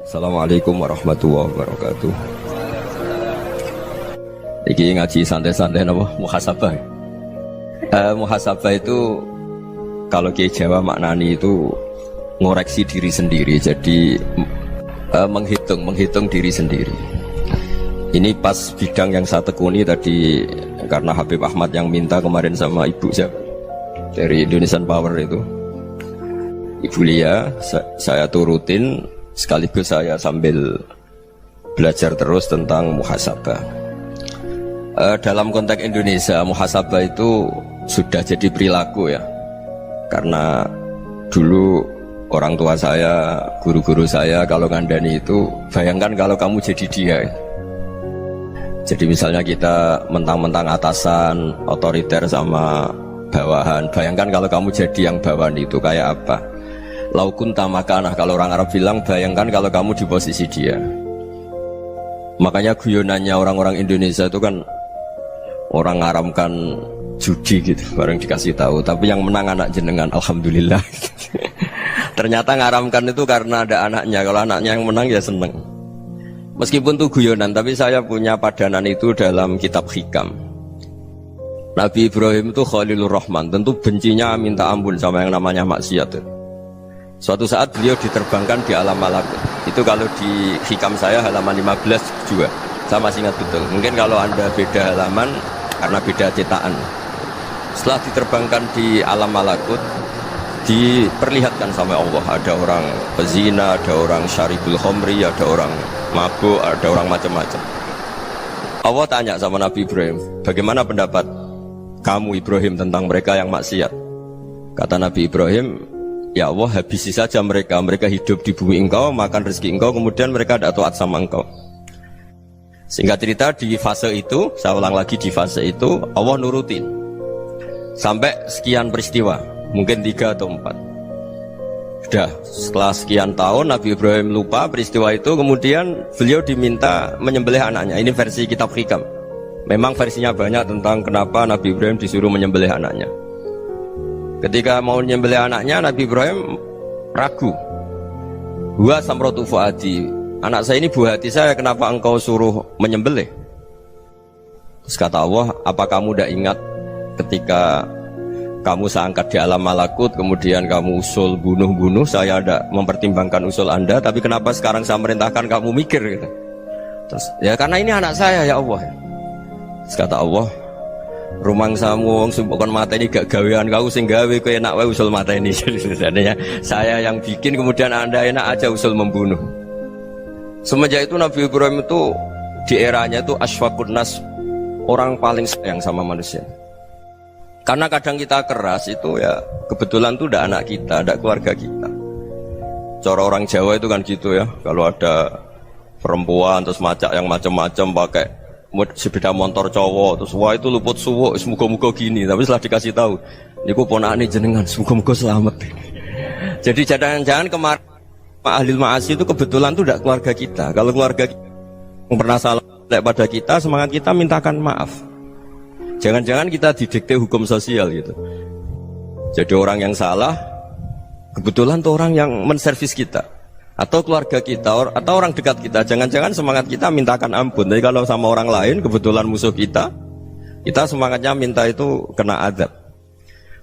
Assalamualaikum warahmatullahi wabarakatuh. Iki ngaji santai-santai napa muhasabah. Muhasabah itu kalau Kiai Jawa maknani itu ngoreksi diri sendiri. Jadi menghitung diri sendiri. Ini pas bidang yang saya tekuni tadi karena Habib Ahmad yang minta kemarin sama Ibu dari Indonesian Power itu. Ibu Lia, saya turutin sekaligus saya sambil belajar terus tentang muhasabah. Dalam konteks Indonesia, muhasabah itu sudah jadi perilaku ya. Karena dulu orang tua saya, guru-guru saya kalau ngandani itu, bayangkan kalau kamu jadi dia. Jadi misalnya kita mentang-mentang atasan, otoriter sama bawahan. Bayangkan kalau kamu jadi yang bawahan itu kayak apa? Laukun tamakanah, kalau orang Arab bilang, bayangkan kalau kamu di posisi dia. Makanya guyonannya orang-orang Indonesia itu kan orang ngaramkan judi gitu, bareng dikasih tahu. Tapi yang menang anak jenengan, alhamdulillah. Ternyata ngaramkan itu karena ada anaknya. Kalau anaknya yang menang ya seneng. Meskipun itu guyonan, tapi saya punya padanan itu dalam kitab Hikam. Nabi Ibrahim itu Khalilur Rahman, tentu bencinya minta ampun sama yang namanya maksiat. Suatu saat beliau diterbangkan di alam malakut. Itu kalau di Hikam saya halaman 15 juga. Saya masih ingat betul. Mungkin kalau Anda beda halaman karena beda cetakan. Setelah diterbangkan di alam malakut, diperlihatkan sama Allah, ada orang pezina, ada orang syaribul khomri, ada orang mabuk, ada orang macam-macam. Allah tanya sama Nabi Ibrahim, bagaimana pendapat kamu Ibrahim tentang mereka yang maksiat? Kata Nabi Ibrahim, ya Allah, habisi saja mereka. Mereka hidup di bumi engkau, makan rezeki engkau, kemudian mereka tidak taat sama engkau. Singkat cerita, di fase itu, saya ulang lagi, di fase itu Allah nurutin sampai sekian peristiwa, mungkin 3 atau 4. Sudah setelah sekian tahun Nabi Ibrahim lupa peristiwa itu, kemudian beliau diminta menyembelih anaknya. Ini versi kitab Hikam. Memang versinya banyak tentang kenapa Nabi Ibrahim disuruh menyembelih anaknya. Ketika mau menyembelih anaknya, Nabi Ibrahim ragu. Huwa samratu fuadi, anak saya ini buah hati saya, kenapa engkau suruh menyembelih? Terus kata Allah, apa kamu tidak ingat ketika kamu saya angkat di alam malakut, kemudian kamu usul bunuh-bunuh, saya tidak mempertimbangkan usul Anda, tapi kenapa sekarang saya merintahkan kamu mikir gitu? Terus, ya karena ini anak saya ya Allah. Terus kata Allah, rumang samu wong sumpukon mata ini gak gawean kau sing gawe kowe enak wae usul mata ini. Jadi saya yang bikin, kemudian Anda enak aja usul membunuh. Semenjak itu Nabi Ibrahim itu di eranya itu asfaqun nas, orang paling sayang sama manusia. Karena kadang kita keras itu ya kebetulan itu tidak anak kita, tidak keluarga kita. Cara orang Jawa itu kan gitu ya, kalau ada perempuan terus macak yang macam-macam pakai sepeda motor cowok, terus wah itu luput suwuk, semoga-moga gini. Tapi setelah dikasih tahu, niku ponakane jenengan, semoga-moga selamat. Jadi jangan-jangan kemarin ahli ma'asi itu kebetulan itu tidak keluarga kita. Kalau keluarga kita yang pernah salah pada kita, semangat kita mintakan maaf. Jangan-jangan kita didikte hukum sosial gitu. Jadi orang yang salah, kebetulan itu orang yang menservis kita, atau keluarga kita, atau orang dekat kita. Jangan-jangan semangat kita mintakan ampun. Tapi kalau sama orang lain, kebetulan musuh kita semangatnya minta itu kena azab.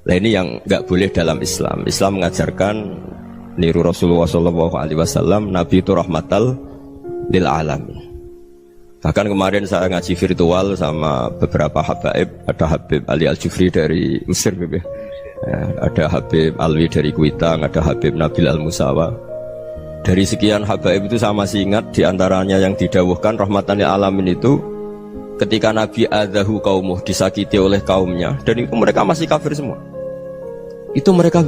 Nah ini yang nggak boleh dalam Islam. Islam mengajarkan niru Rasulullah SAW, Nabi itu rahmatal lil alamin. Bahkan kemarin saya ngaji virtual sama beberapa habaib. Ada Habib Ali Al-Jufri dari Mesir, ya, ada Habib Alwi dari Kuitang, ada Habib Nabil Al-Musawa. Dari sekian habaib itu saya masih ingat diantaranya yang didawuhkan rahmatan lil alamin itu ketika Nabi adzahu qaumuh, disakiti oleh kaumnya, dan itu mereka masih kafir semua. Itu mereka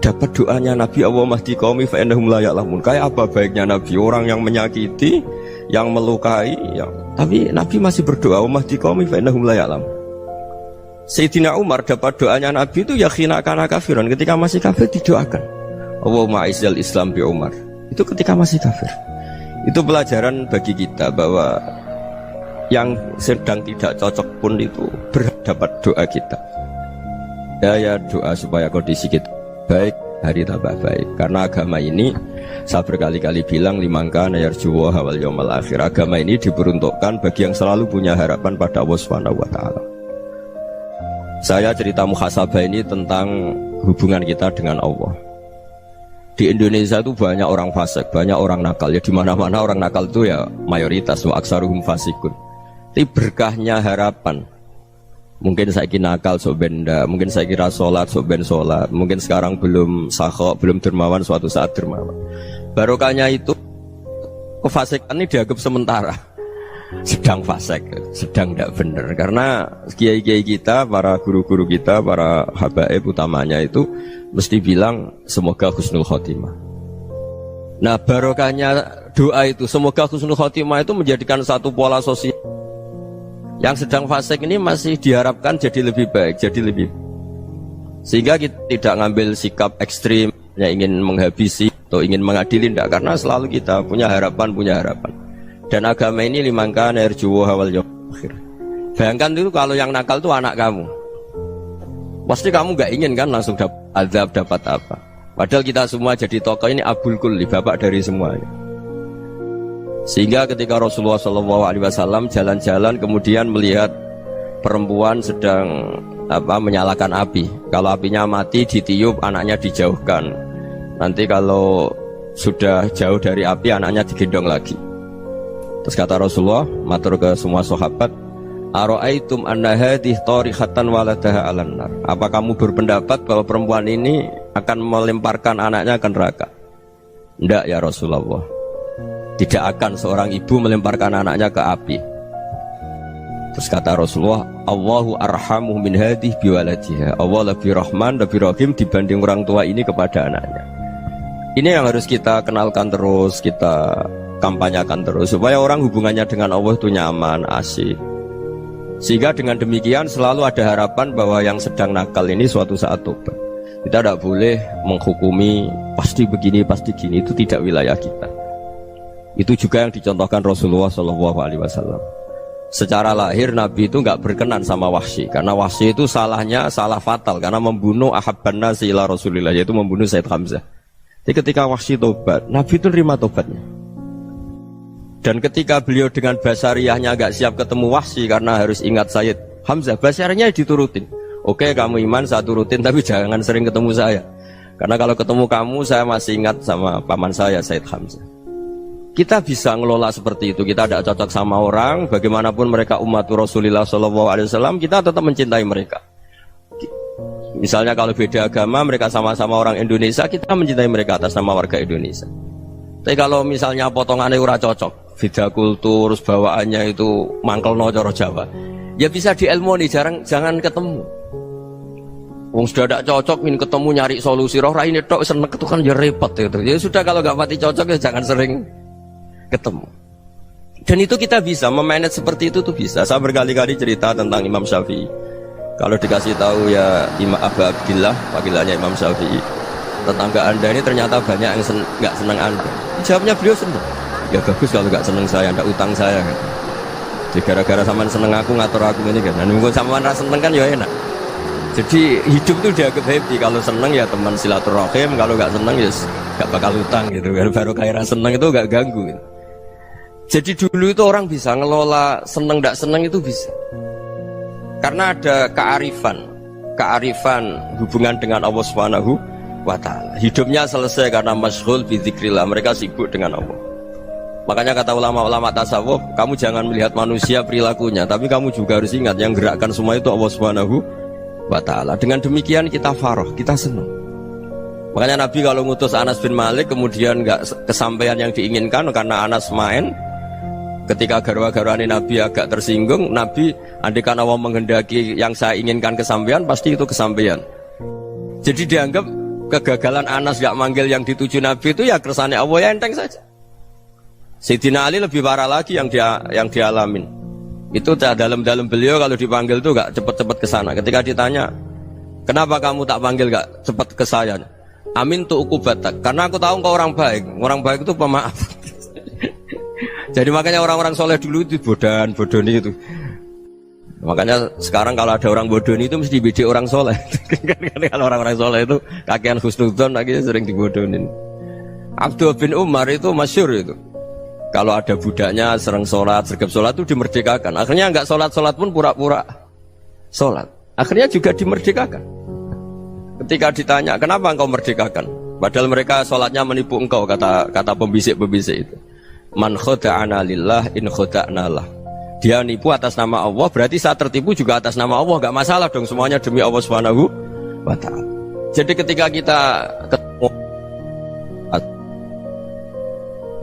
dapat doanya Nabi, Allah mahdi qaumi fa innahum la ya'lamun. Kayak apa baiknya Nabi, orang yang menyakiti, yang melukai, tapi Nabi masih berdoa, Allah mahdi qaumi fa innahum la ya'lamun. Sayyidina Umar dapat doanya Nabi itu yakhina kana kafiran, ketika masih kafir didoakan, Allahumma a'izzal Islam bi Umar. Itu ketika masih kafir. Itu pelajaran bagi kita bahwa yang sedang tidak cocok pun itu berdapat doa kita. Ya doa supaya kondisi kita baik, hari tambah baik. Karena agama ini saya berkali-kali bilang limangka nayarjuwa hawal yawmal akhir. Agama ini diperuntukkan bagi yang selalu punya harapan pada Allah Subhanahu wa taala. Saya cerita muhasabah ini tentang hubungan kita dengan Allah. Di Indonesia itu banyak orang fasik, banyak orang nakal. Ya di mana-mana orang nakal itu ya mayoritas, wa aksaruhum fasikun. Tapi berkahnya harapan. Mungkin saya kira nakal sok benda, mungkin saya kira sholat sok ben sholat, mungkin sekarang belum sakho, belum dermawan, suatu saat dermawan. Barokahnya itu kefasikan ini dianggap sementara. Sedang fasik, sedang tidak benar. Karena kiai-kiai kita, para guru-guru kita, para habaib utamanya itu mesti bilang semoga husnul khotimah. Nah barokahnya doa itu semoga husnul khotimah itu menjadikan satu pola sosial. Yang sedang fasik ini masih diharapkan jadi lebih baik, jadi lebih. Sehingga kita tidak ngambil sikap ekstrim, yang ingin menghabisi atau ingin mengadili, tidak. Karena selalu kita punya harapan. Dan agama ini limangka nerjuwo hawal yawmal akhir. Bayangkan itu kalau yang nakal itu anak kamu. Pasti kamu gak ingin kan langsung dapat azab, dapat apa. Padahal kita semua jadi tokoh ini abul kulli, bapak dari semuanya. Sehingga ketika Rasulullah SAW jalan-jalan kemudian melihat perempuan sedang menyalakan api. Kalau apinya mati ditiup, anaknya dijauhkan. Nanti kalau sudah jauh dari api, anaknya digendong lagi. Terus kata Rasulullah, matur ke semua sahabat, Aro'aitum anna hadih tarihatan waladaha alan nar. Apa kamu berpendapat bahwa perempuan ini akan melemparkan anaknya ke neraka? Tidak ya Rasulullah. Tidak akan seorang ibu melemparkan anaknya ke api. Terus kata Rasulullah, Allahu arhamu min hadih biwaladiha. Allah lebih rahman, lebih rahim dibanding orang tua ini kepada anaknya. Ini yang harus kita kenalkan terus, kita kampanyakan terus, supaya orang hubungannya dengan Allah itu nyaman, asik. Sehingga dengan demikian selalu ada harapan bahwa yang sedang nakal ini suatu saat tobat. Kita tidak boleh menghukumi pasti begini, pasti gini, itu tidak wilayah kita. Itu juga yang dicontohkan Rasulullah SAW. Secara lahir Nabi itu nggak berkenan sama Wahsy, karena Wahsy itu salahnya salah fatal, karena membunuh ahabban nasi ila Rasulillah, yaitu membunuh Sayyid Hamzah. Jadi ketika Wahsy tobat, Nabi itu terima tobatnya. Dan ketika beliau dengan basariyahnya agak siap ketemu Wahsy karena harus ingat Sayyid Hamzah, basariyahnya diturutin. Oke, kamu iman, saya turutin, tapi jangan sering ketemu saya. Karena kalau ketemu kamu, saya masih ingat sama paman saya, Sayyid Hamzah. Kita bisa ngelola seperti itu. Kita tidak cocok sama orang, bagaimanapun mereka umat Rasulullah SAW, kita tetap mencintai mereka. Misalnya kalau beda agama, mereka sama-sama orang Indonesia, kita mencintai mereka atas nama warga Indonesia. Tapi kalau misalnya potongannya ora cocok, beda kultur, bawaannya itu mangkelno cara Jawa, ya bisa diilmoni, jangan ketemu. Wong sudah tidak cocok, ingin ketemu nyari solusi, roh raine tok seneng itu kan ya repot itu. Ya sudah kalau nggak pati cocok ya jangan sering ketemu. Dan itu kita bisa memanage seperti itu tuh bisa. Saya berkali-kali cerita tentang Imam Syafi'i. Kalau dikasih tahu ya Imam Abu Abdillah, panggilannya Imam Syafi'i, tetangga anda ini ternyata banyak yang nggak senang anda. Jawabnya beliau senang. Ya bagus kalau nggak senang saya, nggak utang saya kan. Jadi gara-gara saman seneng aku ngatur aku ini kan. Dan nunggu saman rasa seneng kan ya enak. Jadi hidup tuh dianggap happy. Kalau seneng ya teman silaturahim, kalau nggak seneng ya nggak bakal utang gitu. Baru kayak rasa seneng itu nggak ganggu. Gitu. Jadi dulu itu orang bisa ngelola seneng nggak seneng itu bisa. Karena ada kearifan hubungan dengan Allah Subhanahu wa ta'ala. Hidupnya selesai karena masyghul bi dzikrillah, mereka sibuk dengan Allah. Makanya kata ulama-ulama tasawuf, kamu jangan melihat manusia perilakunya, tapi kamu juga harus ingat yang gerakkan semua itu Allah Subhanahu wa ta'ala. Dengan demikian kita faroh, kita senang. Makanya Nabi kalau ngutus Anas bin Malik kemudian nggak kesampaian yang diinginkan karena Anas main, ketika garwa-garwani Nabi agak tersinggung, Nabi andaikan Allah menghendaki yang saya inginkan kesampaian, pasti itu kesampaian. Jadi dianggap kegagalan Anas gak manggil yang dituju Nabi itu ya kersane Allah, ya enteng saja. Sayyidina Ali lebih parah lagi yang dialamin. Itu dalam beliau kalau dipanggil tuh gak cepet-cepet ke sana. Ketika ditanya, kenapa kamu tak panggil gak cepet ke saya? Amin tu ukubatak, karena aku tahu engkau orang baik. Orang baik itu pemaaf. Jadi makanya orang-orang soleh dulu itu bodoni itu. Makanya sekarang kalau ada orang bodoh itu mesti bidik orang soleh. Kalau orang-orang soleh itu kakean husnudzon lagi sering dibodohin. Abdullah bin Umar itu masyhur itu. Kalau ada budaknya sering sholat, sergap sholat itu dimerdekakan. Akhirnya nggak sholat pun pura-pura sholat. Akhirnya juga dimerdekakan. Ketika ditanya, kenapa engkau merdekakan? Padahal mereka sholatnya menipu engkau, kata pembisik-pembisik itu. Man khoda'ana lillah in khoda'na lah. Dia nipu atas nama Allah, berarti saat tertipu juga atas nama Allah. Gak masalah dong, semuanya demi Allah Subhanahu wa ta'ala. Jadi ketika kita ketemu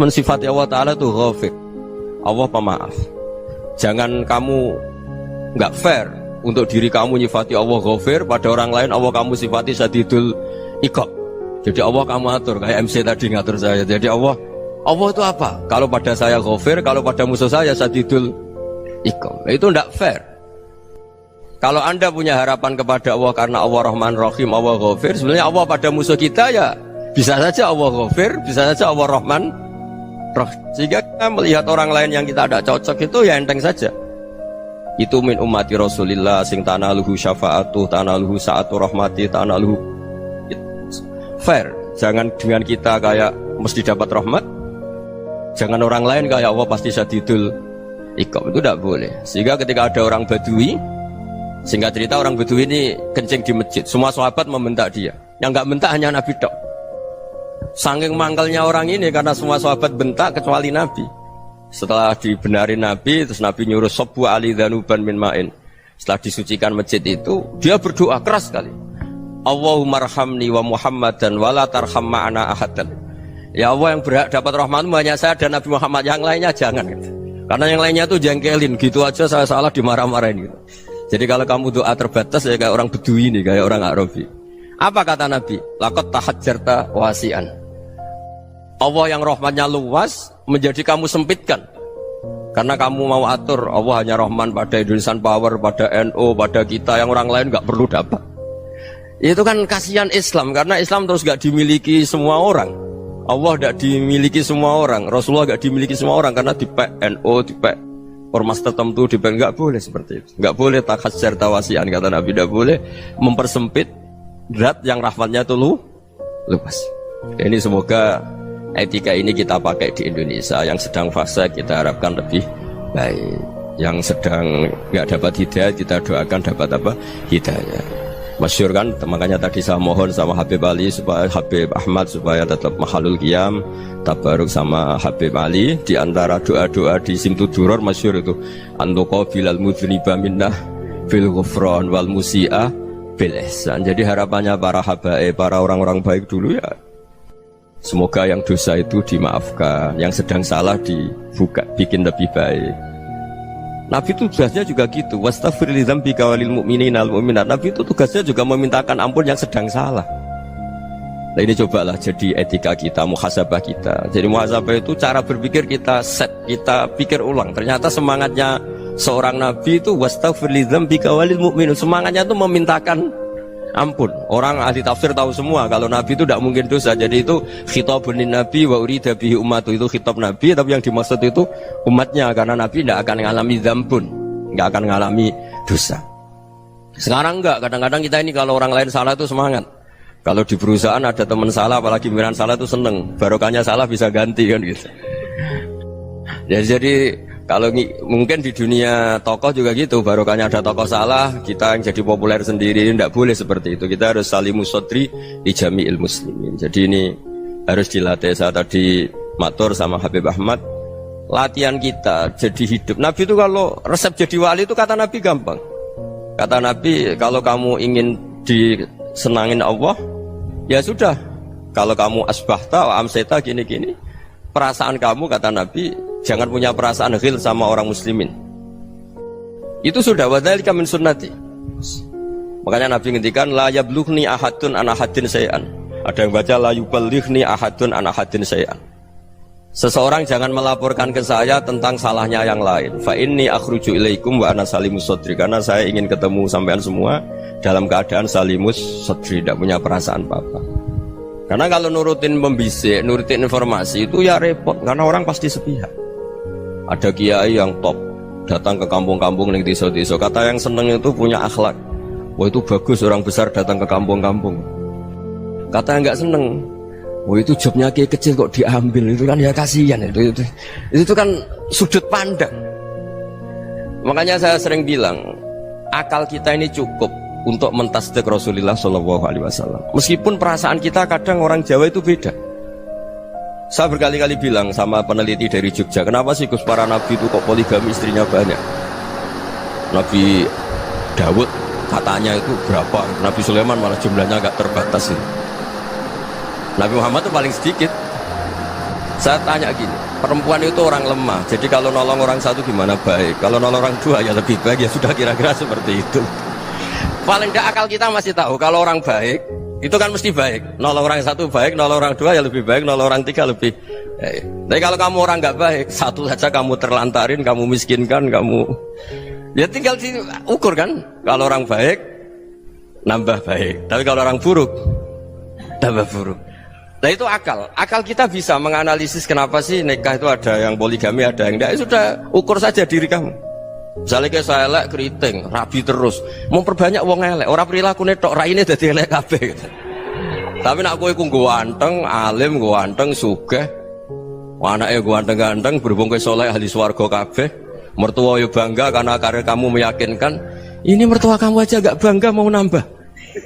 mensifati Allah Ta'ala itu ghafir, Allah pemaaf. Jangan kamu gak fair untuk diri kamu nyifati Allah ghafir, pada orang lain Allah kamu sifati sadidul iqab. Jadi Allah kamu atur, kayak MC tadi ngatur saya. Jadi Allah itu apa? Kalau pada saya ghafir, kalau pada musuh saya sadidul iqab. Itu tidak fair. Kalau Anda punya harapan kepada Allah karena Allah Rahman Rahim, Allah ghafir, sebenarnya Allah pada musuh kita ya bisa saja Allah ghafir, bisa saja Allah Rahman Rahim. Sehingga kita melihat orang lain yang kita tidak cocok itu ya enteng saja. Itu min ummati Rasulillah sing tanaluhu syafa'atuh, tanaluhu sa'atu rahmati, tanaluhu fair. Jangan dengan kita kayak mesti dapat rahmat. Jangan orang lain kayak Allah pasti sadidul iqab. Itu tidak boleh. Sehingga ketika ada orang Badui, singkat cerita orang Badui ini kencing di masjid, semua sahabat membentak dia. Yang nggak bentak hanya Nabi tok. Saking mangkalnya orang ini karena semua sahabat bentak kecuali Nabi. Setelah dibenarin Nabi, terus Nabi nyuruh sobu ali dhanuban min ma'in. Setelah disucikan masjid itu, dia berdoa keras sekali. Allahumma arhamni wa Muhammadan wa la tarham ma'ana ahadan. Ya Allah, yang berhak dapat rahmatmu hanya saya dan Nabi Muhammad, yang lainnya jangan. Karena yang lainnya itu jengkelin, gitu aja saya salah dimarah-marahin gitu. Jadi kalau kamu doa terbatas ya kayak orang Bedui ini, kayak orang Arabi. Apa kata Nabi? Laqad tahajjarta wasi'an. Allah yang rahmatnya luas menjadi kamu sempitkan. Karena kamu mau atur Allah hanya Rahman pada Indonesian Power, pada NU, pada kita yang orang lain nggak perlu dapat. Itu kan kasihan Islam, karena Islam terus nggak dimiliki semua orang. Allah nggak dimiliki semua orang, Rasulullah nggak dimiliki semua orang karena dipek NU, dipek ormas tertentu, dipek nggak boleh seperti itu. Nggak boleh takhasyar tawasian, kata Nabi, nggak boleh mempersempit zat yang rahmatnya itu luas. Ini semoga etika ini kita pakai di Indonesia. Yang sedang fase kita harapkan lebih baik. Yang sedang nggak dapat hidayah kita doakan dapat apa? Hidayah. Masyhur kan, makanya tadi saya mohon sama Habib Ali supaya Habib Ahmad supaya tetap mahalul qiyam, tabaruk sama Habib Ali. Di antara doa-doa di Simtuduror masyhur itu antuqa bilal mudhniba minnah bil ghufran wal musi'ah bil ihsan. Jadi harapannya para habaib, para orang-orang baik dulu ya, semoga yang dosa itu dimaafkan, yang sedang salah dibuka, bikin lebih baik. Nabi itu tugasnya juga gitu. Wastaghfir li dzambika walil mu'minina wal mu'minat. Nabi itu tugasnya juga memintakan ampun yang sedang salah. Nah ini cobalah jadi etika kita, muhasabah kita. Jadi muhasabah itu cara berpikir kita set, kita pikir ulang. Ternyata semangatnya seorang Nabi itu wastaghfir li dzambika walil mu'minun. Semangatnya itu memintakan ampun. Orang ahli tafsir tahu semua kalau Nabi itu tidak mungkin dosa. Jadi itu khitabun Nabi wa urida bihi ummatu, itu khitab Nabi, tapi yang dimaksud itu umatnya, karena Nabi tidak akan mengalami dzambun, tidak akan mengalami dosa. Sekarang enggak, kadang-kadang kita ini kalau orang lain salah itu semangat. Kalau di perusahaan ada teman salah, apalagi miran salah itu seneng, barokahnya salah bisa ganti kan gitu. Ya, jadi kalau mungkin di dunia tokoh juga gitu, barokahnya ada tokoh salah, kita yang jadi populer sendiri, tidak boleh seperti itu. Kita harus salimus sodri di jami'il muslimin. Jadi ini harus dilatih. Saya tadi matur sama Habib Ahmad, latihan kita jadi hidup. Nabi itu kalau resep jadi wali itu kata Nabi gampang. Kata Nabi, kalau kamu ingin disenangin Allah, ya sudah. Kalau kamu asbahta wa amseta gini-gini, perasaan kamu, kata Nabi, jangan punya perasaan ghil sama orang muslimin. Itu sudah wadzalika min sunnati. Makanya Nabi ngendikan la yablughni ahadun an ahadin syai'an. Ada yang baca la yuballighni ahadun an ahadin syai'an. Seseorang jangan melaporkan ke saya tentang salahnya yang lain. Fa inni akhruju ilaikum wa ana salimus sadri. Karena saya ingin ketemu sampean semua dalam keadaan salimus sadri, tidak punya perasaan apa-apa. Karena kalau nurutin pembisik, nurutin informasi itu ya repot, karena orang pasti sepihak. Ada kiai yang top, datang ke kampung-kampung ning desa-desa. Kata yang seneng itu punya akhlak. Wah itu bagus orang besar datang ke kampung-kampung. Kata yang nggak seneng, wah itu jobnya kiai kecil kok diambil, itu kan ya kasihan itu kan sudut pandang. Makanya saya sering bilang, akal kita ini cukup untuk mentasdik Rasulullah Shallallahu Alaihi Wasallam. Meskipun perasaan kita kadang orang Jawa itu beda. Saya berkali-kali bilang sama peneliti dari Jogja, kenapa sih Gus para nabi itu kok poligami istrinya banyak? Nabi Dawud katanya itu berapa? Nabi Sulaiman malah jumlahnya agak terbatas ini. Nabi Muhammad itu paling sedikit. Saya tanya gini, perempuan itu orang lemah, jadi kalau nolong orang satu gimana baik, kalau nolong orang dua ya lebih baik, ya sudah kira-kira seperti itu. Paling tidak akal kita masih tahu kalau orang baik itu kan mesti baik, nolong orang satu baik, nolong orang dua ya lebih baik, nolong orang tiga lebih baik. Tapi kalau kamu orang nggak baik, satu saja kamu terlantarin, kamu miskinkan, kamu ya tinggal diukur kan. Kalau orang baik nambah baik, tapi kalau orang buruk tambah buruk. Nah itu akal. Akal kita bisa menganalisis kenapa sih nikah itu ada yang poligami, ada yang enggak. Sudah ukur saja diri kamu. Misalnya kayak saya elek keriting, rabi terus, mau perbanyak wong elek, orang perilaku netok raine dadi elek kabeh. Gitu. Tapi nak kowe ku ganteng, alim, ganteng, sugih, anake ganteng-ganteng, berhubung kowe saleh ahli swarga kabeh, mertua yo bangga karena karir kamu meyakinkan. Ini mertua kamu aja gak bangga mau nambah.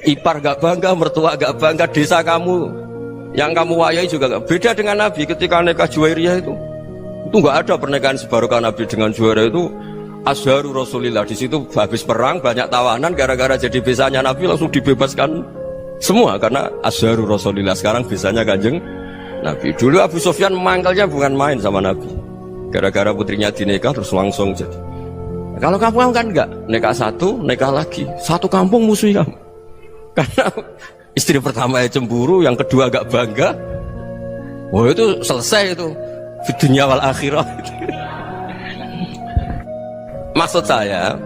Ipar gak bangga, mertua gak bangga, desa kamu yang kamu wayai juga gak. Beda dengan Nabi ketika nikah Juwairiyah itu gak ada pernikahan sebarokah Nabi dengan Juwairiyah itu. Azharu Rasulillah, di situ habis perang banyak tawanan, gara-gara jadi besanya Nabi langsung dibebaskan semua karena Azharu Rasulillah. Sekarang besanya Kanjeng Nabi. Dulu Abu Sufyan memangkalnya bukan main sama Nabi, gara-gara putrinya dinikah terus langsung jadi. Kalau kamu kan enggak, nikah satu, nikah lagi, satu kampung musuh kamu. Karena istri pertama ya cemburu, yang kedua agak bangga. Wah itu selesai itu, di dunia wal akhirah. Maksud saya,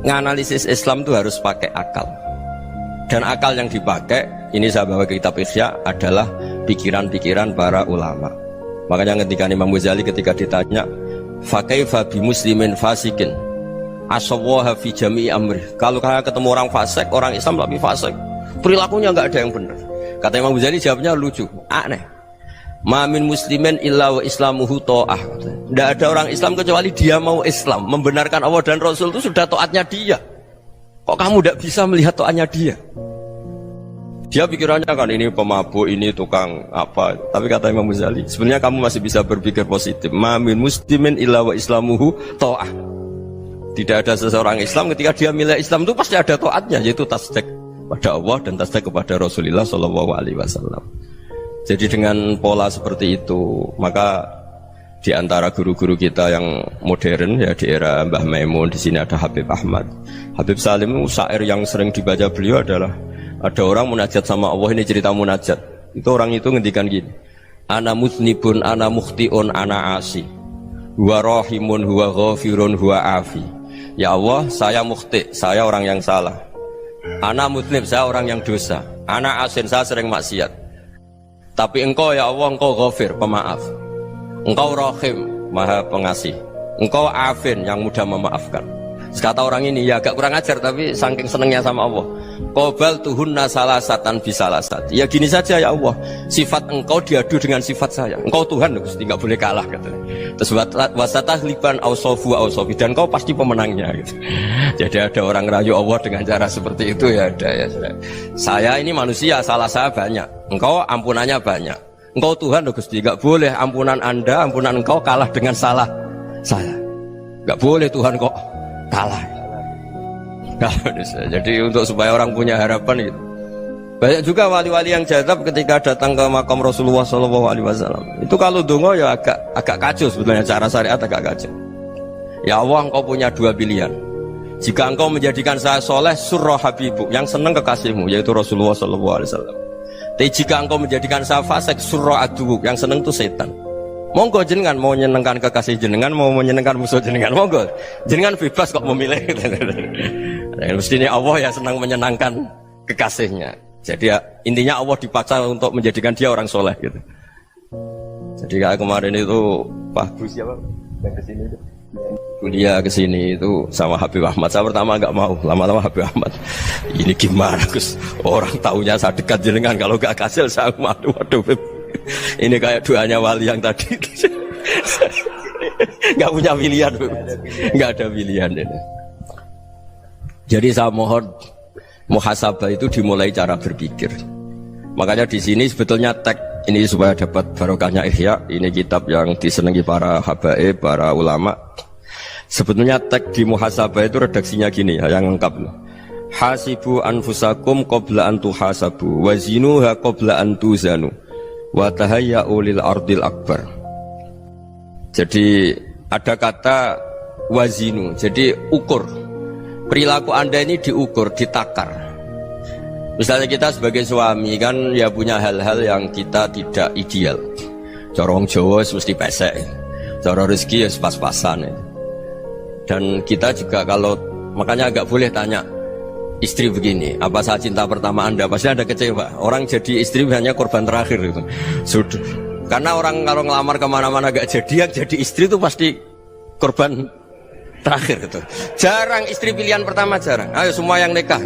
nganalisis Islam itu harus pakai akal. Dan akal yang dipakai, ini saya bawa ke kitab Ihya, adalah pikiran-pikiran para ulama. Makanya ketika Imam Ghazali ketika ditanya, fakaifa bi muslimin fasikin asawaha fi jami'i amri. Kalau kalian ketemu orang fasik, orang Islam tapi fasik, perilakunya nggak ada yang benar. Kata Imam Ghazali jawabnya lucu, aneh. Ma min muslimin illa wa islamuhu ta'ah. Tidak ada orang Islam kecuali dia mau Islam, membenarkan Allah dan Rasul itu sudah taatnya dia. Kok kamu tidak bisa melihat taatnya dia? Dia pikirannya kan ini pemabuk, ini tukang apa. Tapi kata Imam Ghazali, sebenarnya kamu masih bisa berpikir positif. Ma min muslimin illa wa islamuhu ta'ah. Tidak ada seseorang Islam ketika dia milih Islam itu pasti ada taatnya, yaitu tasdik pada Allah dan tasdik kepada Rasulullah Shallallahu Alaihi Wasallam. Jadi dengan pola seperti itu, maka di antara guru-guru kita yang modern ya di era Mbah Maimun, di sini ada Habib Ahmad. Habib Salim, syair yang sering dibaca beliau adalah ada orang munajat sama Allah, ini cerita munajat. Itu orang itu ngendikan gini, ana muznibun, ana mukhtiun, ana asi, huwa rahimun, huwa ghafirun, huwa afi. Ya Allah, saya mukhti, saya orang yang salah. Ana muznib, saya orang yang dosa. Ana asin, saya sering maksiat. Tapi engkau ya Allah, engkau ghafir, pemaaf. Engkau rahim, maha pengasih. Engkau afin, yang mudah memaafkan. Kata orang ini, ya agak kurang ajar, tapi saking senengnya sama Allah. Qobal tuhunna salasatan bisalasat. Ya gini saja ya Allah, sifat engkau diadu dengan sifat saya. Engkau Tuhan, Gusti, nggak boleh kalah katanya. Terus wasatah liban ausofu ausofi, dan engkau pasti pemenangnya gitu. Jadi ada orang rayu Allah dengan cara seperti itu ya ada ya. Saya ini manusia, salah saya banyak. Engkau ampunannya banyak. Engkau Tuhan, Gusti, nggak boleh ampunan Anda, ampunan engkau kalah dengan salah saya. Nggak boleh Tuhan kok kalah. Jadi untuk supaya orang punya harapan gitu. Banyak juga wali-wali yang jadab ketika datang ke makam Rasulullah SAW. Itu kalau dongo ya agak kacau sebetulnya, cara syariat agak kacau. Ya Allah, engkau punya dua pilihan. Jika engkau menjadikan saya soleh, surah habibu, yang senang kekasihmu, yaitu Rasulullah SAW. Tapi jika engkau menjadikan saya fasik, surah aduuk, yang senang itu setan. Monggo jenengan mau menyenangkan kekasih jenengan, mau menyenangkan musuh jenengan, monggo jenengan bebas kok memilih. Mestinya Allah ya senang menyenangkan kekasihnya. Jadi ya, intinya Allah dipaksa untuk menjadikan dia orang soleh gitu. Jadi kayak kemarin itu Pak Gus siapa yang kesini itu kuliah ke sini itu sama Habib Ahmad. Saya pertama nggak mau, lama-lama Habib Ahmad. Ini gimana Gus? Orang taunya saya dekat jenengan, kalau nggak kasil saya waduh. Ini kayak doanya wali yang tadi. Nggak punya pilihan, nggak ada pilihan ini. Jadi saya mohon muhasabah itu dimulai cara berpikir. Makanya di sini sebetulnya tag ini supaya dapat barokahnya Ihya. Ini kitab yang disenangi para habaib, para ulama. Sebetulnya tag di muhasabah itu redaksinya gini ya, yang lengkap. Hasibu anfusakum qabla an tuhasabu wazinuha qabla an tuzanu wa tahayya'u lil ardil akbar. Jadi ada kata wazinu, jadi ukur. Perilaku Anda ini diukur, ditakar. Misalnya kita sebagai suami kan ya punya hal-hal yang kita tidak ideal. Corong Jawa mesti pesek, cara rezeki ya pas-pasan. Dan kita juga kalau makanya agak boleh tanya istri begini, apa saat cinta pertama Anda? Pasti Anda kecewa. Orang jadi istri hanya korban terakhir itu. Sudah. Karena orang kalau ngelamar kemana-mana gak jadi, yang jadi istri itu pasti korban terakhir itu. Jarang istri pilihan pertama, jarang. Ayo semua yang nikah.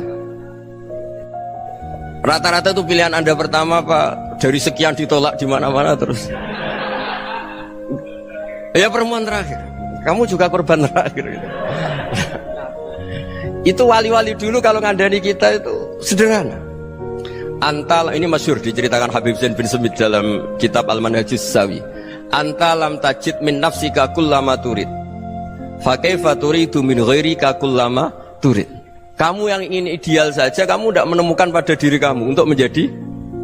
Rata-rata itu pilihan Anda pertama Pak, dari sekian ditolak di mana-mana terus. Ya perempuan terakhir. Kamu juga korban terakhir gitu. Itu wali-wali dulu kalau ngandani kita itu sederhana. Antal ini masyhur diceritakan Habib Zain bin Semit dalam kitab Al-Manhajus Sawi. Antalam tajid min nafsika kullama turid. Fa kaifa turidu min ghairika kullama turid. Kamu yang ingin ideal saja, kamu tidak menemukan pada diri kamu untuk menjadi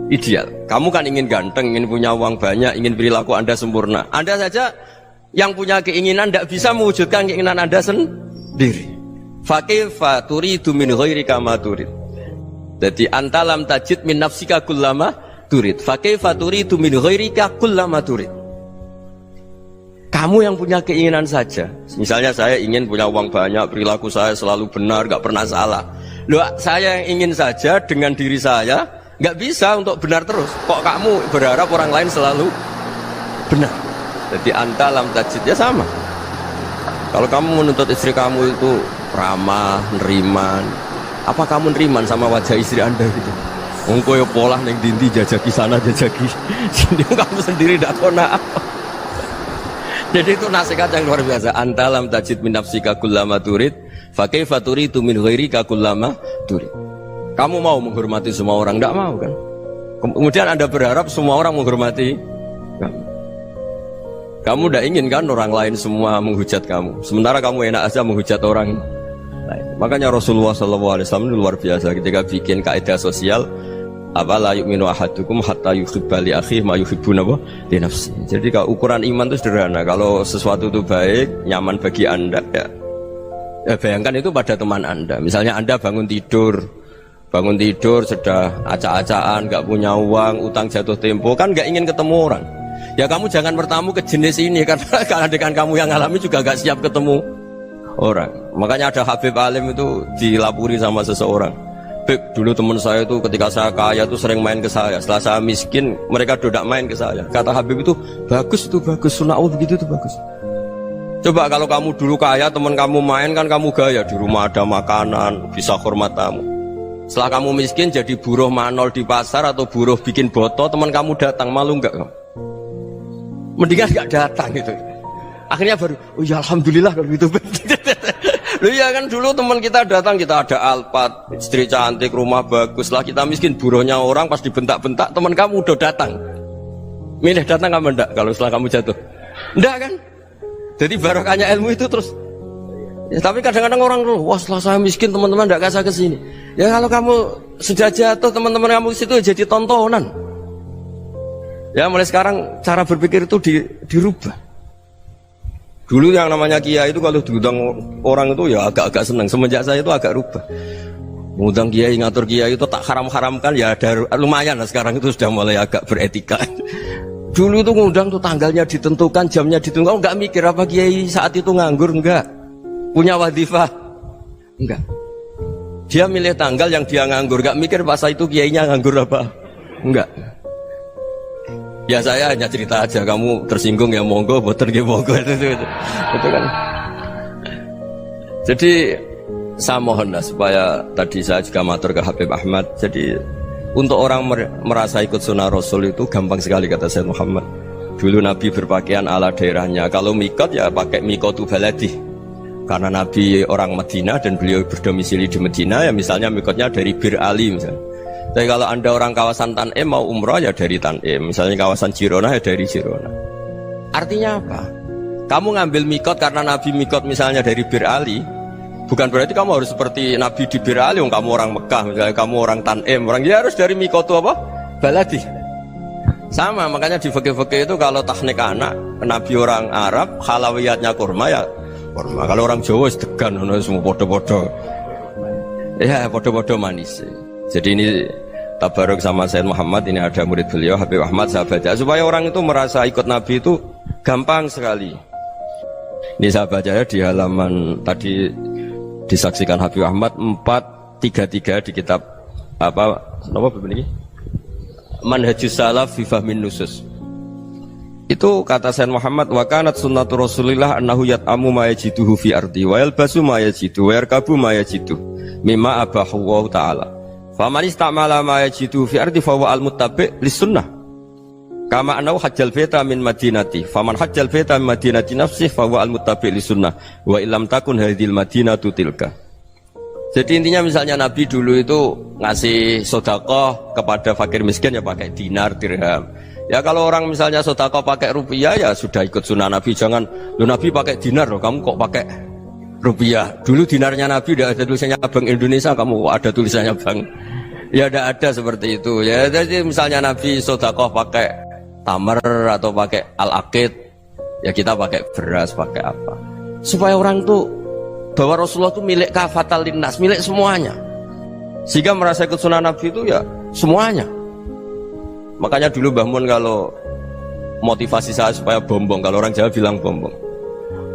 ideal. Kamu kan ingin ganteng, ingin punya uang banyak, ingin perilaku Anda sempurna. Anda saja yang punya keinginan tidak bisa mewujudkan keinginan Anda sendiri. Fakaifa turidu min ghairika ma turid. Jadi antalam tajid min nafsika kullama turid. Fakaifa turidu min ghairika kullama turid. Kamu yang punya keinginan saja. Misalnya saya ingin punya uang banyak, perilaku saya selalu benar, gak pernah salah. Loh, saya yang ingin saja dengan diri saya gak bisa untuk benar terus. Kok kamu berharap orang lain selalu benar? Jadi anta lam tajid ya sama. Kalau kamu menuntut istri kamu itu ramah, neriman, apa kamu neriman sama wajah istri Anda gitu? Engko yo polah ning dindi jajaki sana jajaki sini, kamu sendiri ndak kona. Jadi itu nasihat yang luar biasa. Anta lam tajid min nafsika kullama turid, fa kaifa turidu min ghairika kullama turid. Kamu mau menghormati semua orang, ndak mau kan? Kemudian Anda berharap semua orang menghormati kamu. Kamu tidak ingin kan orang lain semua menghujat kamu, sementara kamu enak aja menghujat orang lain. Makanya Rasulullah SAW luar biasa ketika bikin kaidah sosial, apa la yu'minu ahadukum hatta yuhibba li akhihi ma yuhibbu li nafsi. Jadi kalau ukuran iman itu sederhana. Kalau sesuatu itu baik, nyaman bagi Anda ya bayangkan itu pada teman Anda. Misalnya Anda bangun tidur sudah acak-acakan, gak punya uang, utang jatuh tempo, kan gak ingin ketemu orang. Ya kamu jangan bertamu ke jenis ini, karena dengan kamu yang alami juga gak siap ketemu orang. Makanya ada Habib Alim itu dilapuri sama seseorang. Habib, dulu teman saya itu ketika saya kaya itu sering main ke saya. Setelah saya miskin, mereka tidak main ke saya. Kata Habib itu bagus, sunnah Allah begitu itu bagus. Coba kalau kamu dulu kaya, teman kamu main kan kamu gaya, di rumah ada makanan, bisa hormat tamu. Setelah kamu miskin jadi buruh manol di pasar atau buruh bikin boto, teman kamu datang, malu enggak kamu? Mendingan gak datang gitu. Akhirnya baru, oh ya alhamdulillah kalau gitu. Loh ya kan dulu teman kita datang, kita ada Alphard, istri cantik, rumah bagus. Lah kita miskin, buruhnya orang pas dibentak-bentak, teman kamu udah datang. Milih datang apa enggak kalau setelah kamu jatuh? Enggak kan? Jadi barokahnya ilmu itu terus. Ya, tapi kadang-kadang orang tuh, wah setelah saya miskin teman-teman enggak kasih ke sini. Ya kalau kamu sudah jatuh, teman-teman kamu ke situ jadi tontonan. Ya mulai sekarang cara berpikir itu dirubah. Dulu yang namanya kiai itu kalau diundang orang itu ya agak-agak senang. Semenjak saya itu agak rubah. Mengundang kiai, ngatur kiai itu tak haram-haramkan ya ada lumayan lah, sekarang itu sudah mulai agak beretika. Dulu itu ngundang tuh tanggalnya ditentukan, jamnya ditentukan, enggak mikir apa kiai saat itu nganggur, enggak. Punya wadifah, enggak. Dia milih tanggal yang dia nganggur, enggak mikir pas itu kiainya nganggur apa, enggak. Ya saya hanya cerita aja, kamu tersinggung ya monggo, boten ya monggo itu kan. Jadi saya mohonlah supaya tadi saya juga matur ke Habib Ahmad. Jadi untuk orang merasa ikut sunnah Rasul itu gampang sekali kata Sayyid Muhammad. Dulu Nabi berpakaian ala daerahnya. Kalau mikot ya pakai mikotu baladi. Karena Nabi orang Madinah dan beliau berdomisili di Madinah, ya misalnya mikotnya dari Bir Ali misalnya. Tapi kalau Anda orang kawasan Tanim mau umrah ya dari Tanim. Misalnya kawasan Jirona ya dari Jirona. Artinya apa? Kamu ngambil mikot karena Nabi mikot misalnya dari Bir Ali, bukan berarti kamu harus seperti Nabi di Bir Ali. Kamu orang Mekah, misalnya kamu orang Tanim, orang ya harus dari mikot itu apa? Baladi. Sama, makanya di fikih-fikih itu kalau teknik anak, Nabi orang Arab, halawiyatnya kurma ya kurma. Kalau orang Jawa sedegan, semua podo-podo. Ya podo-podo manis. Jadi ini tabaruk sama Sayyid Muhammad, ini ada murid beliau Habib Ahmad, saya baca supaya orang itu merasa ikut Nabi itu gampang sekali. Ini saya baca ya di halaman tadi disaksikan Habib Ahmad 433 di kitab apa begini? Manhajus Salaf fi Fahmin Nusus. Itu kata Sayyid Muhammad, wa kanat sunnatu Rasulillah annahu yat'amu ma yajiduhu fi ardi wa yalbasu ma yajidu wa yarkabu ma yajidu mimma abahu Allah taala. Faman istamala ma yajidu fi ardi fa huwa al-muttabi' lis-sunnah. Kama annahu hajjal baita min madinati. Faman hajjal baita min madinati nafsihi fa huwa al-muttabi' lis-sunnah. Wa illam takun hadhil madinatu tilka. Jadi intinya misalnya Nabi dulu itu ngasih sedekah kepada fakir miskin ya pakai dinar, dirham. Ya kalau orang misalnya sedekah pakai rupiah ya sudah ikut sunnah Nabi. Jangan lu Nabi pakai dinar loh, kamu kok pakai rupiah. Dulu dinarnya Nabi udah ada tulisannya Bank Indonesia, kamu ada tulisannya Bank. Ya tidak ada seperti itu. Ya jadi misalnya Nabi sedekah pakai tamar atau pakai al-aqid, ya kita pakai beras, pakai apa. Supaya orang tuh bahwa Rasulullah itu milik kafatal linnas, milik semuanya. Sehingga merasa ikut sunnah Nabi itu ya semuanya. Makanya dulu Mbah Mun kalau motivasi saya supaya bombong, kalau orang Jawa bilang bombong.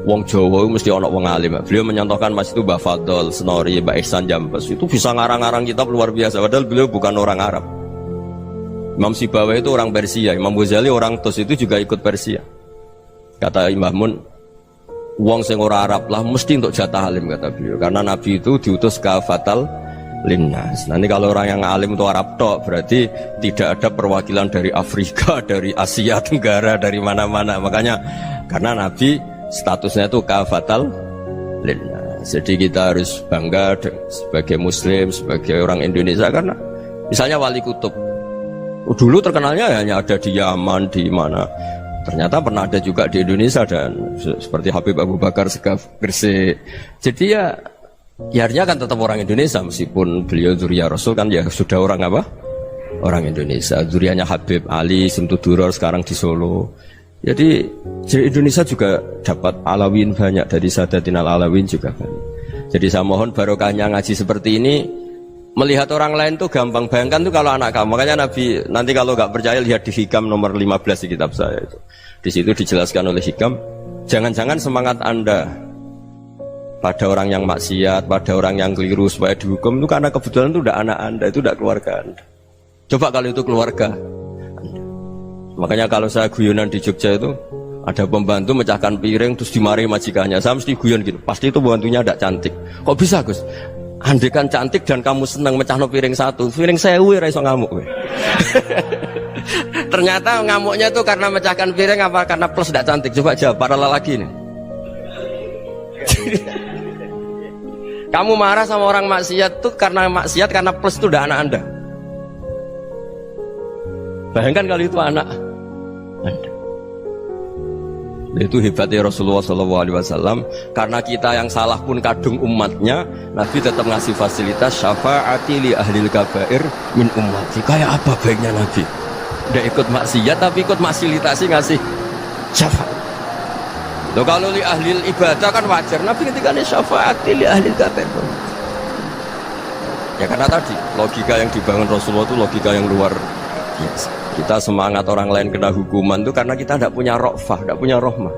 Wong Jawa mesti ono wong alim. Beliau menyontohkan Mas itu Mbah Fadol, Senori, Mbah Ihsan Jambes itu bisa ngarang-ngarang kitab luar biasa. Padahal beliau bukan orang Arab. Imam Sibawai itu orang Persia, Imam Ghazali orang Tus itu juga ikut Persia. Kata Mbah Mun, wong sing ora Arab lah mesti untuk jatah alim kata beliau. Karena Nabi itu diutus kafatal linnas. Nanti kalau orang yang alim itu Arab tok, berarti tidak ada perwakilan dari Afrika, dari Asia Tenggara, dari mana-mana. Makanya karena Nabi statusnya itu kafatal linnas. Jadi kita harus bangga sebagai Muslim, sebagai orang Indonesia karena misalnya Wali Kutub. Dulu terkenalnya hanya ada di Yaman, di mana. Ternyata pernah ada juga di Indonesia dan seperti Habib Abu Bakar Segaf Gresik. Jadi ya artinya kan tetap orang Indonesia meskipun beliau zuriyah Rasul kan ya sudah orang apa? Orang Indonesia. Zuriyahnya Habib Ali Simtuduror sekarang di Solo. Jadi Indonesia juga dapat alawin banyak dari Sadatin al-Alawin juga banyak. Jadi saya mohon barokahnya ngaji seperti ini. Melihat orang lain tuh gampang, bayangkan tuh kalau anak kamu. Makanya Nabi nanti kalau nggak percaya lihat di Hikam nomor 15 di kitab saya itu. Di situ dijelaskan oleh Hikam, jangan-jangan semangat Anda pada orang yang maksiat, pada orang yang keliru supaya dihukum itu karena kebetulan itu udah anak Anda, itu udah keluarga Anda. Coba kalau itu keluarga Anda. Makanya kalau saya guyonan di Jogja itu ada pembantu mecahkan piring terus dimarahi majikannya, saya mesti guyon gitu, pasti itu pembantunya tidak cantik. Kok bisa Gus? Andekan cantik dan kamu senang mecahno piring satu, piring sewu ra iso ngamuk kowe. Ternyata ngamuknya itu karena mecahkan piring apa karena plus tidak cantik? Coba jawab para lelaki ini. Kamu marah sama orang maksiat tuh karena maksiat karena plus itu udah anak Anda. Bayangkan kalau itu anak Anda. Itu hebatnya Rasulullah SAW. Karena kita yang salah pun kadung umatnya, Nabi tetap ngasih fasilitas syafaati li ahlil kabair min ummati. Kayak apa baiknya Nabi? Udah ikut maksiat tapi ikut fasilitasi ngasih syafaat. Loh kalau li ahlil ibadah kan wajar. Nabi ketika ini syafaati li ahlil kabair. Ya karena tadi logika yang dibangun Rasulullah itu logika yang luar biasa. Kita semangat orang lain kena hukuman itu karena kita tidak punya ra'fah, tidak punya rahmah.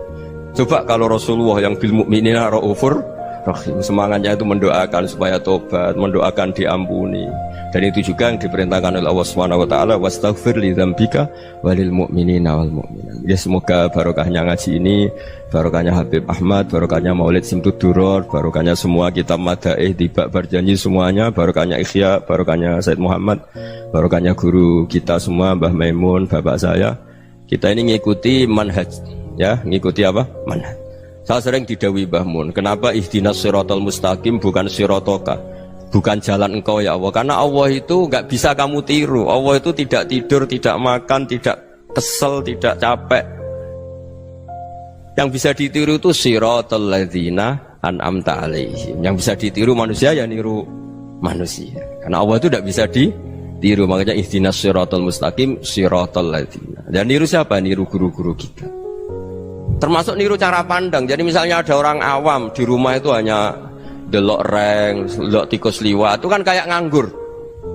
Coba kalau Rasulullah yang bil mu'minina ra'ufur Rahim. Semangatnya itu mendoakan supaya tobat, mendoakan diampuni. Dan itu juga yang diperintahkan oleh Allah Subhanahu wa taala, wastaghfir li dzambika walil mu'minina wal mu'minat. Ya semoga barokahnya ngaji ini, barokahnya Habib Ahmad, barokahnya Maulid Simtud Duror, barokahnya semua kitab Madaih, Tibak Barjanji semuanya, barokahnya Ikhya, barokahnya Said Muhammad, barokahnya guru kita semua, Mbah Maimun, bapak saya. Kita ini ngikuti manhaj, ya, ngikuti apa? Manhaj. Saya sering didhawuhi Mbah Mun, kenapa ihdinas siratal mustaqim bukan siratoka? Bukan jalan engkau ya Allah, karena Allah itu nggak bisa kamu tiru. Allah itu tidak tidur, tidak makan, tidak kesel, tidak capek. Yang bisa ditiru itu siratal ladzina an'amta alaihim. Yang bisa ditiru manusia ya niru manusia. Karena Allah itu tidak bisa ditiru, makanya ihdinas siratal mustaqim siratal ladzina. Dan niru siapa? Niru guru-guru kita. Termasuk niru cara pandang. Jadi misalnya ada orang awam di rumah itu hanya delok reng, delok tikus liwat, itu kan kayak nganggur.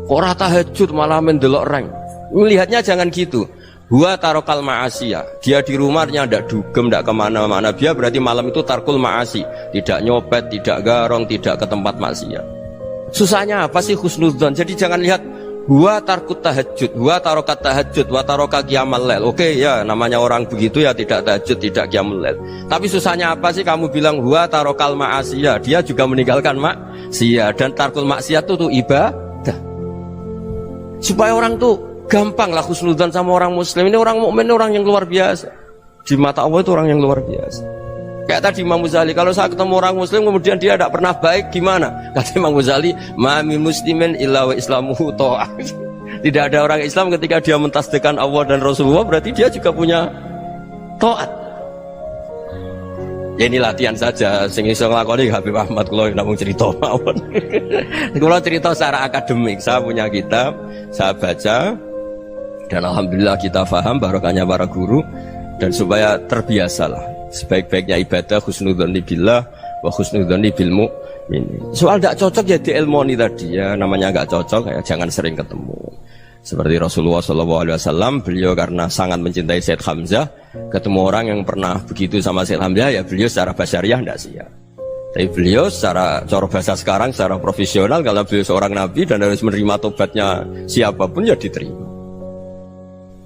Ora tahajud malah main delok reng. Melihatnya jangan gitu. Huwa tarokal ma'asiyah. Dia di rumahnya ndak dugem, ndak kemana-mana. Dia berarti malam itu tarkul ma'asi. Tidak nyopet, tidak garong, tidak ke tempat maksiat. Susahnya apa sih husnudzon? Jadi jangan lihat huwa tarkut tahajud, huwa tarokat tahajud, wa taroka qiyamal lail. Oke ya, namanya orang begitu ya tidak tahajud, tidak qiyamul lail. Tapi susahnya apa sih kamu bilang huwa tarokal ma'asiyah? Dia juga meninggalkan maksiat, dan tarkul maksiat itu ibadah. Supaya orang tuh gampang lah husnudzon sama orang muslim. Ini orang mukmin, orang yang luar biasa. Di mata Allah itu orang yang luar biasa. Kayak tadi Imam Ghazali, kalau saya ketemu orang muslim kemudian dia tidak pernah baik, gimana? Kata Imam Ghazali, ma min muslimin illa wa islamuhu ta'ah. Tidak ada orang Islam ketika dia mentasdihkan Allah dan Rasulullah, berarti dia juga punya taat. Ya ini latihan saja, sing iso nglakoni Habib Ahmad kula namung cerita mawon. Kula cerita secara akademik, saya punya kitab, saya baca, dan alhamdulillah kita paham barokahnya para guru, dan supaya terbiasalah. Sebaik-baiknya ibadah husnudzon billah wa husnudzon bil mu'min. Soal tidak cocok ya diilmoni tadi ya, namanya nggak cocok ya jangan sering ketemu. Seperti Rasulullah SAW, beliau karena sangat mencintai Said Hamzah, ketemu orang yang pernah begitu sama Said Hamzah ya beliau secara basyariah tidak siap. Tapi beliau secara cara bahasa sekarang, secara profesional, kalau beliau seorang nabi dan harus menerima tobatnya siapapun ya diterima.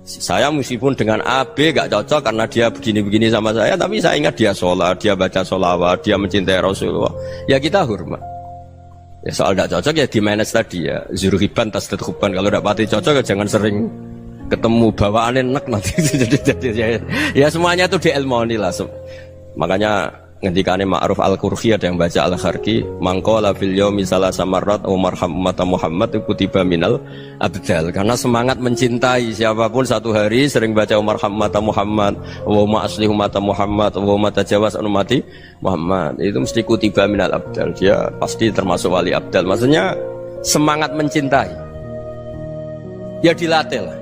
Saya meskipun dengan A, B gak cocok karena dia begini-begini sama saya, tapi saya ingat dia sholat, dia baca sholawat, dia mencintai Rasulullah, ya kita hormat. Ya soal gak cocok ya di manage tadi ya, zuruhiban tasdadhuban. Kalau gak pati cocok ya jangan sering ketemu, bawaannya enak nanti. jadi ya semuanya itu diilmoni lah. Makanya ngendikane Ma'ruf Al-Qurhi ada yang baca Al-Kharqi, mangqala fil yaumi salasa marrat wa marham ummata Muhammad kutiba minal abdal. Karena semangat mencintai siapapun satu hari sering baca marham ummata Muhammad wa ma aslih ummata Muhammad wa ma tajawaz an ummati Muhammad, itu mesti kutiba minal abdal. Dia pasti termasuk wali abdal. Maksudnya semangat mencintai ya dilatih lah.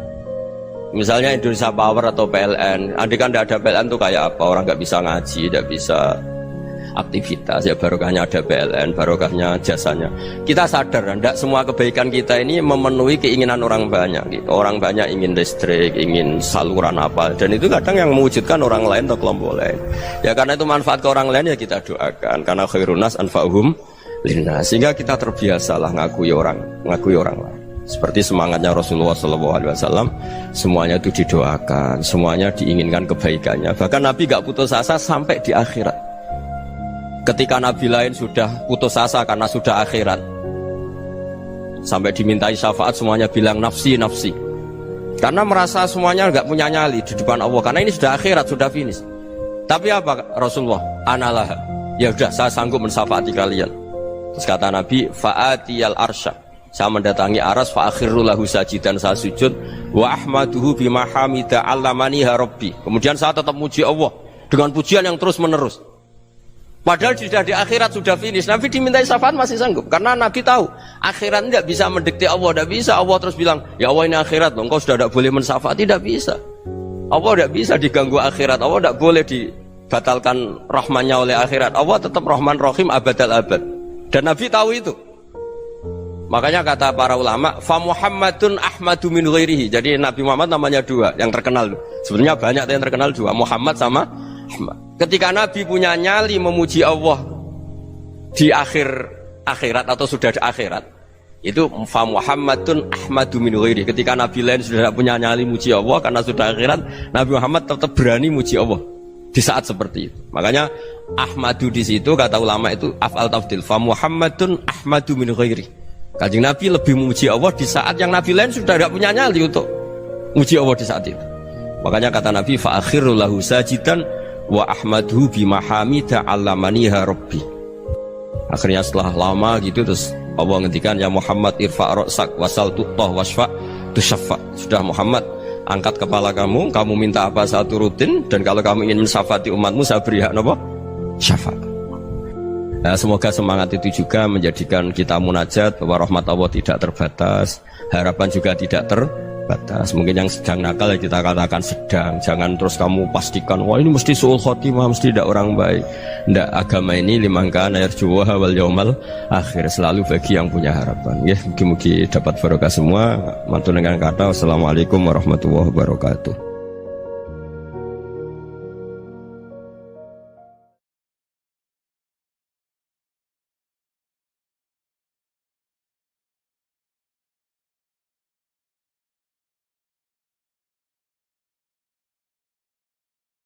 Misalnya Indonesia Power atau PLN, andai kan tidak ada PLN tuh kayak apa? Orang nggak bisa ngaji, tidak bisa aktivitas. Ya barokahnya ada PLN, barokahnya jasanya. Kita sadar, tidak semua kebaikan kita ini memenuhi keinginan orang banyak. Gitu. Orang banyak ingin listrik, ingin saluran apa, dan itu kadang yang mewujudkan orang lain atau kelompok lain. Ya karena itu manfaat ke orang lain ya kita doakan. Karena khairun nas anfa'uhum linnas. Sehingga kita terbiasalah ngakui orang lain. Seperti semangatnya Rasulullah SAW, semuanya itu didoakan, semuanya diinginkan kebaikannya. Bahkan Nabi gak putus asa sampai di akhirat. Ketika Nabi lain sudah putus asa karena sudah akhirat, sampai dimintai syafaat semuanya bilang nafsi, nafsi. Karena merasa semuanya gak punya nyali di depan Allah, karena ini sudah akhirat, sudah finish. Tapi apa Rasulullah? Analah, ya udah saya sanggup mensyafaati kalian. Terus kata Nabi, fa'atiyal arsya, saya mendatangi aras, fa'akhirru lahu sajidan, saya sujud, wa ahmaduhu bima hamida allamaniha rabbi. Kemudian saya tetap muji Allah dengan pujian yang terus menerus. Padahal sudah di akhirat, sudah finish. Nabi dimintai syafaat masih sanggup, karena Nabi tahu akhirat tidak bisa mendikte Allah, tidak bisa. Allah terus bilang, ya Allah ini akhirat, engkau sudah tidak boleh mensyafaat, tidak bisa. Allah tidak bisa diganggu akhirat, Allah tidak boleh dibatalkan rahmannya oleh akhirat. Allah tetap Rahman Rahim abadal abad. Dan Nabi tahu itu. Makanya kata para ulama, fa Muhammadun ahmadu min ghairihi. Jadi Nabi Muhammad namanya dua yang terkenal. Sebenarnya banyak yang terkenal dua, Muhammad sama Ahmad. Ketika Nabi punya nyali memuji Allah di akhir akhirat atau sudah di akhirat itu fa Muhammadun ahmadu min ghairi. Ketika nabi lain sudah tidak punya nyali muji Allah karena sudah akhirat, Nabi Muhammad tetap berani muji Allah di saat seperti itu. Makanya ahmadu di situ kata ulama itu af'al tafdil, fa Muhammadun ahmadu min ghairi. Kanjeng Nabi lebih memuji Allah di saat yang nabi lain sudah tidak punya nyali untuk muji Allah di saat itu. Makanya kata Nabi fa akhiru lahu sajidan wa ahmaduhu bimahamida 'allamaniha rabbi. Akhirnya setelah lama gitu terus Allah ngendikan ya Muhammad irfa' ra'sak wasal tu'tah wasfa' tusyaffa. Sudah Muhammad, angkat kepala kamu minta apa saya turutin, dan kalau kamu ingin mensyafaati umatmu saya beri hak apa? Syafaat. Nah, semoga semangat itu juga menjadikan kita munajat bahwa rahmat Allah tidak terbatas, harapan juga tidak terbatas. Mungkin yang sedang nakal ya kita katakan sedang, jangan terus kamu pastikan wah ini mesti suul khotimah, mesti tidak orang baik. Tidak, agama ini liman kana yarjuha wal yaumal akhir, selalu bagi yang punya harapan. Ya, mugi-mugi dapat barokah semua. Mantul dengan kata wassalamualaikum warahmatullahi wabarakatuh.